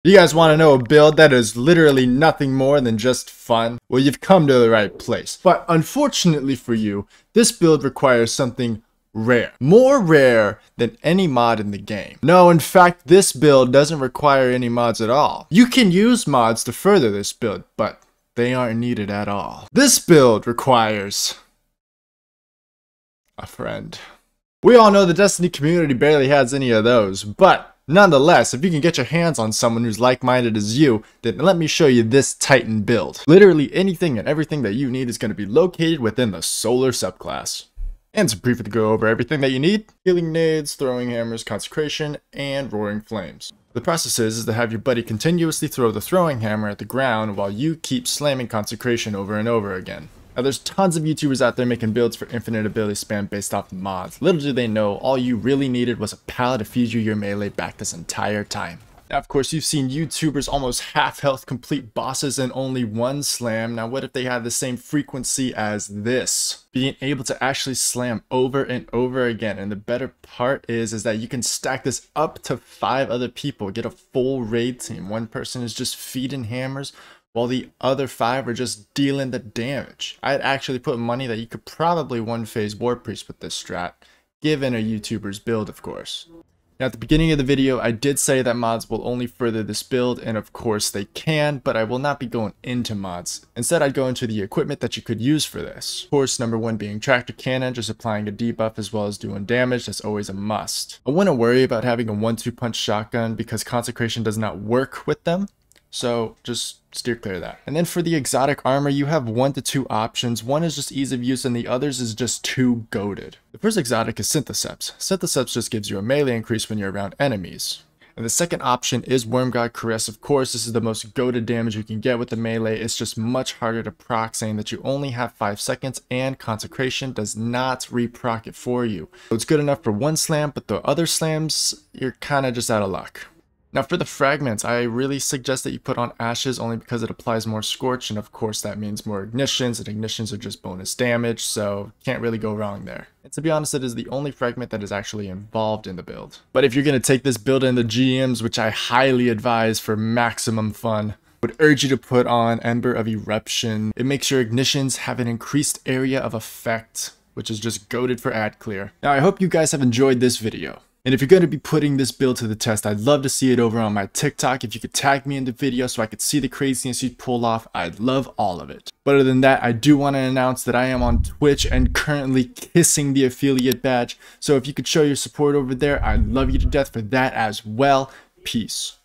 You guys want to know a build that is literally nothing more than just fun? Well, you've come to the right place. But unfortunately for you, this build requires something rare. More rare than any mod in the game. No, in fact, this build doesn't require any mods at all. You can use mods to further this build, but they aren't needed at all. This build requires a friend. We all know the Destiny community barely has any of those, but nonetheless, if you can get your hands on someone who's like-minded as you, then let me show you this Titan build. Literally anything and everything that you need is going to be located within the Solar subclass. And to briefly go over everything that you need: healing nades, throwing hammers, consecration, and roaring flames. The process is to have your buddy continuously throw the throwing hammer at the ground while you keep slamming consecration over and over again. Now, there's tons of YouTubers out there making builds for infinite ability spam based off mods. Little do they know, all you really needed was a pal to feed you your melee back this entire time. Now, of course, you've seen YouTubers almost half health complete bosses in only one slam. Now, what if they had the same frequency as this? Being able to actually slam over and over again. And the better part is that you can stack this up to 5 other people, get a full raid team. One person is just feeding hammers, while the other 5 are just dealing the damage. I'd actually put money that you could probably one-phase War Priest with this strat, given a YouTuber's build, of course. Now, at the beginning of the video, I did say that mods will only further this build, and of course they can, but I will not be going into mods. Instead, I'd go into the equipment that you could use for this. Of course, number 1 being tractor cannon, just applying a debuff as well as doing damage. That's always a must. I wouldn't worry about having a 1-2 punch shotgun because consecration does not work with them. So just steer clear of that. And then for the exotic armor, you have 1 to 2 options. One is just ease of use and the others is just too goated. The first exotic is Syntheseps. Syntheseps just gives you a melee increase when you're around enemies. And the second option is Worm God Caress. Of course, this is the most goated damage you can get with the melee. It's just much harder to proc, saying that you only have 5 seconds and consecration does not reproc it for you. So it's good enough for one slam, but the other slams, you're kind of just out of luck. Now for the fragments, I really suggest that you put on ashes only because it applies more scorch, and of course that means more ignitions, and ignitions are just bonus damage, so can't really go wrong there. And to be honest, it is the only fragment that is actually involved in the build. But if you're going to take this build in the GMs, which I highly advise for maximum fun, I would urge you to put on Ember of Eruption. It makes your ignitions have an increased area of effect, which is just goated for ad clear. Now I hope you guys have enjoyed this video. And if you're going to be putting this build to the test, I'd love to see it over on my TikTok. If you could tag me in the video so I could see the craziness you'd pull off, I'd love all of it. But other than that, I do want to announce that I am on Twitch and currently kissing the affiliate badge. So if you could show your support over there, I'd love you to death for that as well. Peace.